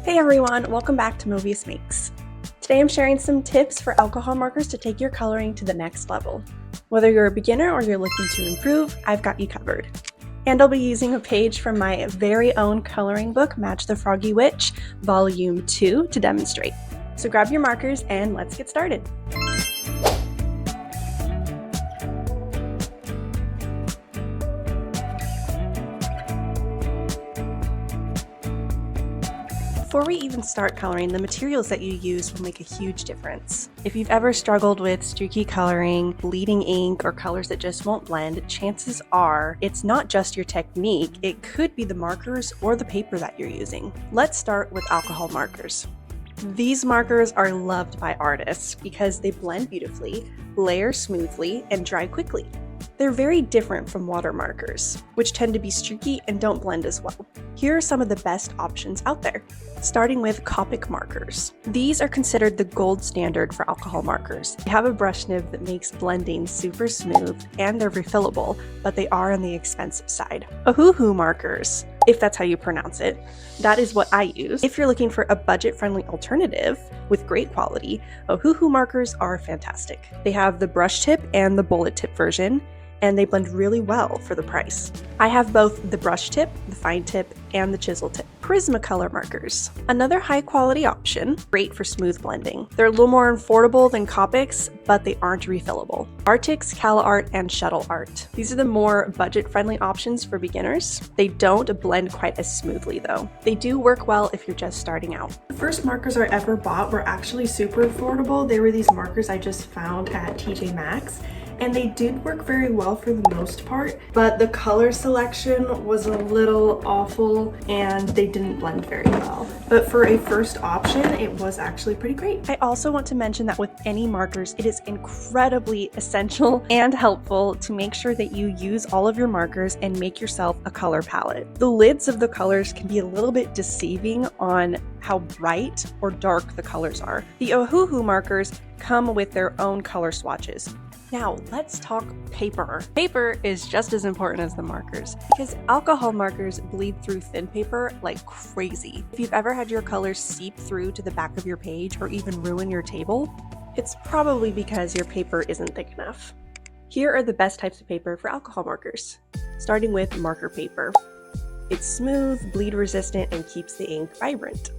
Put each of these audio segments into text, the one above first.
Hey everyone, welcome back to Movius Makes. Today I'm sharing some tips for alcohol markers to take your coloring to the next level. Whether you're a beginner or you're looking to improve, I've got you covered. And I'll be using a page from my very own coloring book, Match the Froggy Witch, Volume 2, to demonstrate. So grab your markers and let's get started. Before we even start coloring, the materials that you use will make a huge difference. If you've ever struggled with streaky coloring, bleeding ink, or colors that just won't blend, chances are it's not just your technique, it could be the markers or the paper that you're using. Let's start with alcohol markers. These markers are loved by artists because they blend beautifully, layer smoothly, and dry quickly. They're very different from water markers, which tend to be streaky and don't blend as well. Here are some of the best options out there, starting with Copic markers. These are considered the gold standard for alcohol markers. They have a brush nib that makes blending super smooth, and they're refillable, but they are on the expensive side. Ohuhu markers, if that's how you pronounce it, that is what I use. If you're looking for a budget-friendly alternative with great quality, Ohuhu markers are fantastic. They have the brush tip and the bullet tip version, and they blend really well for the price. I have both the brush tip, the fine tip, and the chisel tip. Prismacolor markers, another high quality option, great for smooth blending. They're a little more affordable than Copics, but they aren't refillable. Artix, CalaArt, and Shuttle Art. These are the more budget-friendly options for beginners. They don't blend quite as smoothly though. They do work well if you're just starting out. The first markers I ever bought were actually super affordable. They were these markers I just found at TJ Maxx. And they did work very well for the most part, but the color selection was a little awful and they didn't blend very well. But for a first option, it was actually pretty great. I also want to mention that with any markers, it is incredibly essential and helpful to make sure that you use all of your markers and make yourself a color palette. The lids of the colors can be a little bit deceiving on how bright or dark the colors are. The Ohuhu markers come with their own color swatches. Now let's talk paper. Paper is just as important as the markers because alcohol markers bleed through thin paper like crazy. If you've ever had your colors seep through to the back of your page or even ruin your table, it's probably because your paper isn't thick enough. Here are the best types of paper for alcohol markers, starting with marker paper. It's smooth, bleed resistant, and keeps the ink vibrant.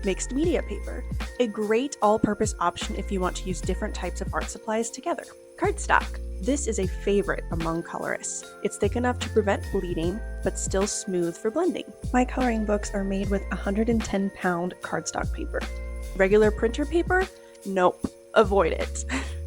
Mixed media paper, a great all-purpose option if you want to use different types of art supplies together. Cardstock. This is a favorite among colorists. It's thick enough to prevent bleeding, but still smooth for blending. My coloring books are made with 110-pound cardstock paper. Regular printer paper? Nope, avoid it.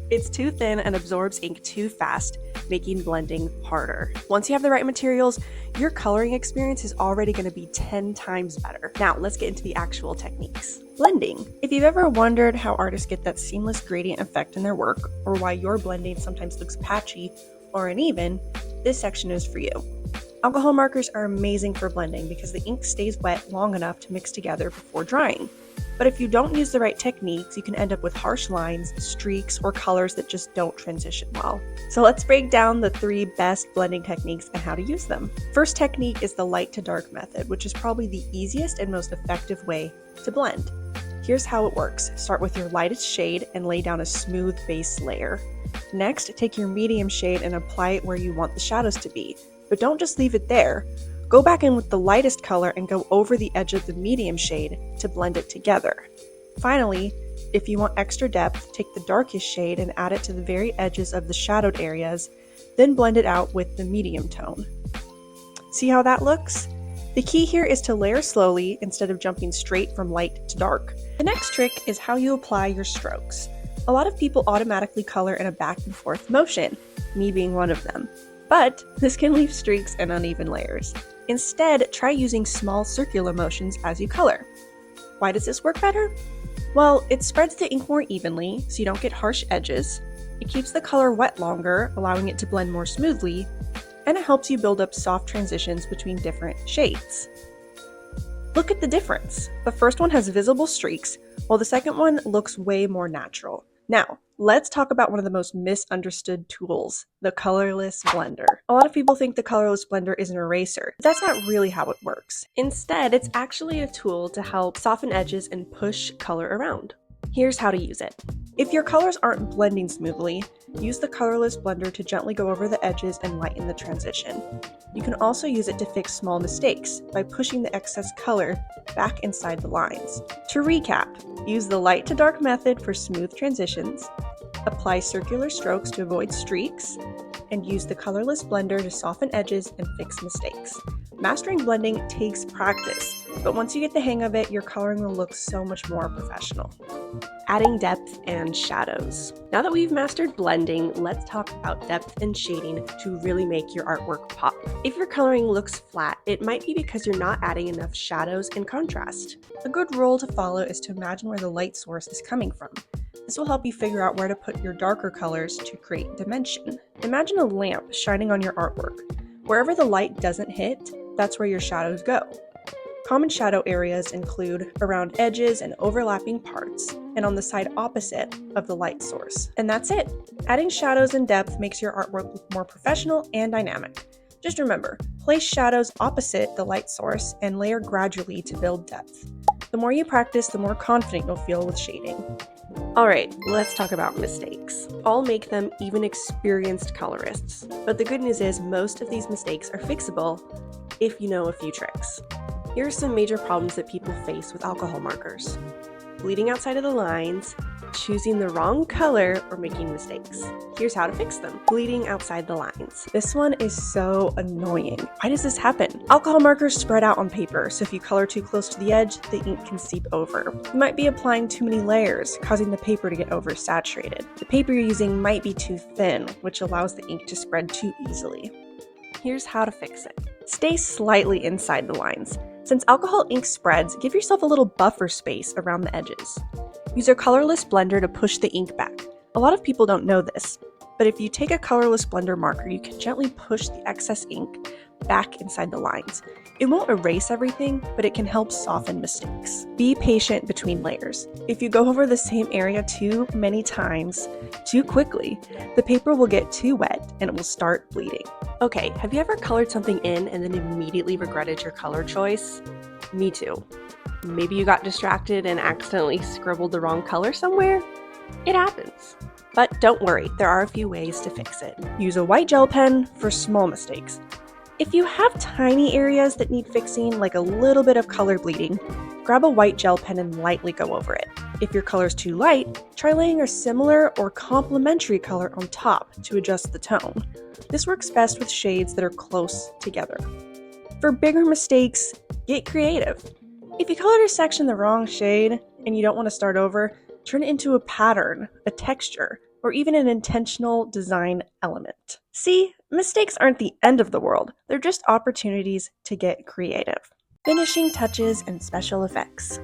It's too thin and absorbs ink too fast, making blending harder. Once you have the right materials, your coloring experience is already going to be 10 times better. Now let's get into the actual techniques. Blending. If you've ever wondered how artists get that seamless gradient effect in their work, or why your blending sometimes looks patchy or uneven, this section is for you. Alcohol markers are amazing for blending because the ink stays wet long enough to mix together before drying. But if you don't use the right techniques, you can end up with harsh lines, streaks, or colors that just don't transition well. So let's break down the 3 best blending techniques and how to use them. First technique is the light to dark method, which is probably the easiest and most effective way to blend. Here's how it works. Start with your lightest shade and lay down a smooth base layer. Next, take your medium shade and apply it where you want the shadows to be. But don't just leave it there. Go back in with the lightest color and go over the edge of the medium shade to blend it together. Finally, if you want extra depth, take the darkest shade and add it to the very edges of the shadowed areas, then blend it out with the medium tone. See how that looks? The key here is to layer slowly instead of jumping straight from light to dark. The next trick is how you apply your strokes. A lot of people automatically color in a back and forth motion, me being one of them. But this can leave streaks and uneven layers. Instead, try using small circular motions as you color. Why does this work better? Well, it spreads the ink more evenly so you don't get harsh edges, it keeps the color wet longer, allowing it to blend more smoothly, and it helps you build up soft transitions between different shades. Look at the difference. The first one has visible streaks, while the second one looks way more natural. Now, let's talk about one of the most misunderstood tools, the colorless blender. A lot of people think the colorless blender is an eraser, but that's not really how it works. Instead, it's actually a tool to help soften edges and push color around. Here's how to use it. If your colors aren't blending smoothly, use the colorless blender to gently go over the edges and lighten the transition. You can also use it to fix small mistakes by pushing the excess color back inside the lines. To recap, use the light to dark method for smooth transitions, apply circular strokes to avoid streaks, and use the colorless blender to soften edges and fix mistakes. Mastering blending takes practice, but once you get the hang of it, your coloring will look so much more professional. Adding depth and shadows. Now that we've mastered blending, let's talk about depth and shading to really make your artwork pop. If your coloring looks flat, it might be because you're not adding enough shadows and contrast. A good rule to follow is to imagine where the light source is coming from. This will help you figure out where to put your darker colors to create dimension. Imagine a lamp shining on your artwork. Wherever the light doesn't hit, that's where your shadows go. Common shadow areas include around edges and overlapping parts, and on the side opposite of the light source. And that's it! Adding shadows and depth makes your artwork look more professional and dynamic. Just remember, place shadows opposite the light source and layer gradually to build depth. The more you practice, the more confident you'll feel with shading. Alright, let's talk about mistakes. All make them even experienced colorists, but the good news is most of these mistakes are fixable if you know a few tricks. Here are some major problems that people face with alcohol markers: bleeding outside of the lines, choosing the wrong color, or making mistakes. Here's how to fix them. Bleeding outside the lines. This one is so annoying. Why does this happen? Alcohol markers spread out on paper, so if you color too close to the edge, the ink can seep over. You might be applying too many layers, causing the paper to get oversaturated. The paper you're using might be too thin, which allows the ink to spread too easily. Here's how to fix it. Stay slightly inside the lines. Since alcohol ink spreads, give yourself a little buffer space around the edges. Use a colorless blender to push the ink back. A lot of people don't know this, but if you take a colorless blender marker, you can gently push the excess ink back inside the lines. It won't erase everything, but it can help soften mistakes. Be patient between layers. If you go over the same area too many times, too quickly, the paper will get too wet and it will start bleeding. Okay, have you ever colored something in and then immediately regretted your color choice? Me too. Maybe you got distracted and accidentally scribbled the wrong color somewhere? It happens. But don't worry, there are a few ways to fix it. Use a white gel pen for small mistakes. If you have tiny areas that need fixing, like a little bit of color bleeding, grab a white gel pen and lightly go over it. If your color is too light, try laying a similar or complementary color on top to adjust the tone. This works best with shades that are close together. For bigger mistakes, get creative. If you colored a section the wrong shade and you don't want to start over, turn it into a pattern, a texture, or even an intentional design element. See, mistakes aren't the end of the world, they're just opportunities to get creative. Finishing touches and special effects.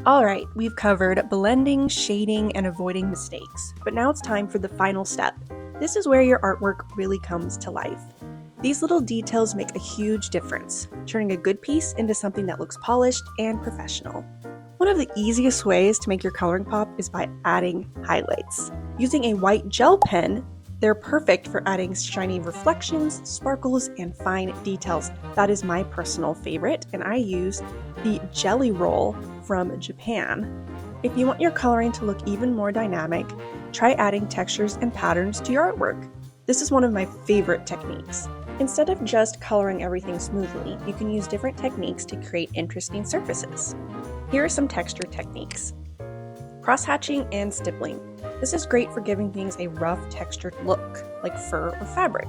Alright, we've covered blending, shading, and avoiding mistakes, but now it's time for the final step. This is where your artwork really comes to life. These little details make a huge difference, turning a good piece into something that looks polished and professional. One of the easiest ways to make your coloring pop is by adding highlights. Using a white gel pen, they're perfect for adding shiny reflections, sparkles, and fine details. That is my personal favorite, and I use the Jelly Roll from Japan. If you want your coloring to look even more dynamic, try adding textures and patterns to your artwork. This is one of my favorite techniques. Instead of just coloring everything smoothly, you can use different techniques to create interesting surfaces. Here are some texture techniques. Cross-hatching and stippling. This is great for giving things a rough textured look, like fur or fabric.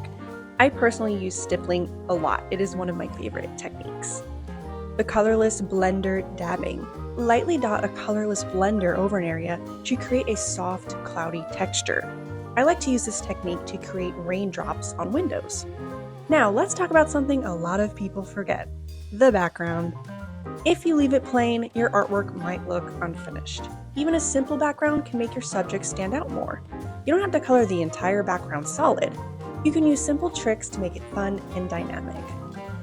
I personally use stippling a lot. It is one of my favorite techniques. The colorless blender dabbing. Lightly dot a colorless blender over an area to create a soft, cloudy texture. I like to use this technique to create raindrops on windows. Now, let's talk about something a lot of people forget: the background. If you leave it plain, your artwork might look unfinished. Even a simple background can make your subject stand out more. You don't have to color the entire background solid. You can use simple tricks to make it fun and dynamic.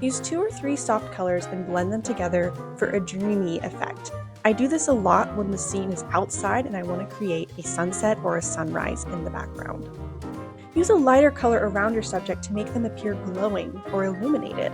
Use 2 or 3 soft colors and blend them together for a dreamy effect. I do this a lot when the scene is outside and I want to create a sunset or a sunrise in the background. Use a lighter color around your subject to make them appear glowing or illuminated.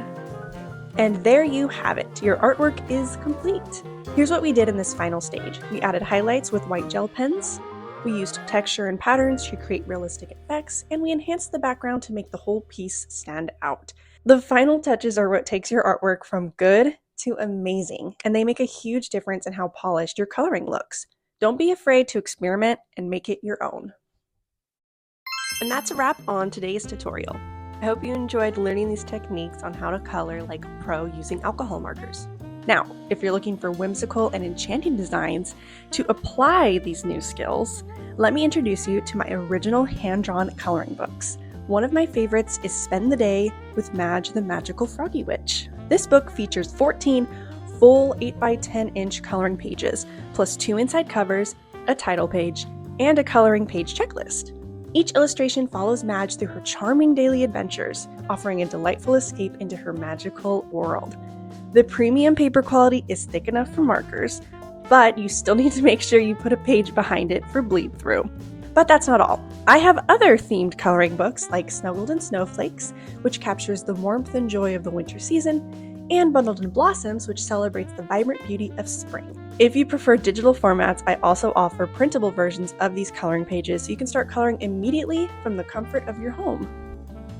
And there you have it, your artwork is complete. Here's what we did in this final stage. We added highlights with white gel pens, we used texture and patterns to create realistic effects, and we enhanced the background to make the whole piece stand out. The final touches are what takes your artwork from good to amazing, and they make a huge difference in how polished your coloring looks. Don't be afraid to experiment and make it your own. And that's a wrap on today's tutorial. I hope you enjoyed learning these techniques on how to color like a pro using alcohol markers. Now, if you're looking for whimsical and enchanting designs to apply these new skills, let me introduce you to my original hand-drawn coloring books. One of my favorites is Spend the Day with Madge the Magical Froggy Witch. This book features 14 full 8x10-inch coloring pages, plus 2 inside covers, a title page, and a coloring page checklist. Each illustration follows Madge through her charming daily adventures, offering a delightful escape into her magical world. The premium paper quality is thick enough for markers, but you still need to make sure you put a page behind it for bleed through. But that's not all. I have other themed coloring books like Snuggled in Snowflakes, which captures the warmth and joy of the winter season, and Bundled in Blossoms, which celebrates the vibrant beauty of spring. If you prefer digital formats, I also offer printable versions of these coloring pages so you can start coloring immediately from the comfort of your home.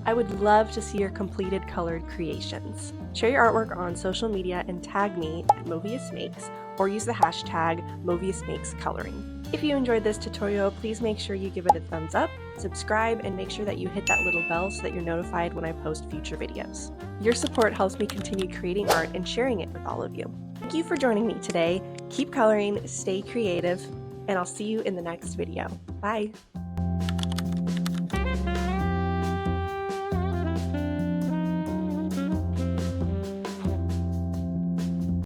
I would love to see your completed colored creations. Share your artwork on social media and tag me at Movius Makes, or use the hashtag #MoviusMakesColoring. If you enjoyed this tutorial, please make sure you give it a thumbs up, subscribe, and make sure that you hit that little bell so that you're notified when I post future videos. Your support helps me continue creating art and sharing it with all of you. Thank you for joining me today. Keep coloring, stay creative, and I'll see you in the next video. Bye!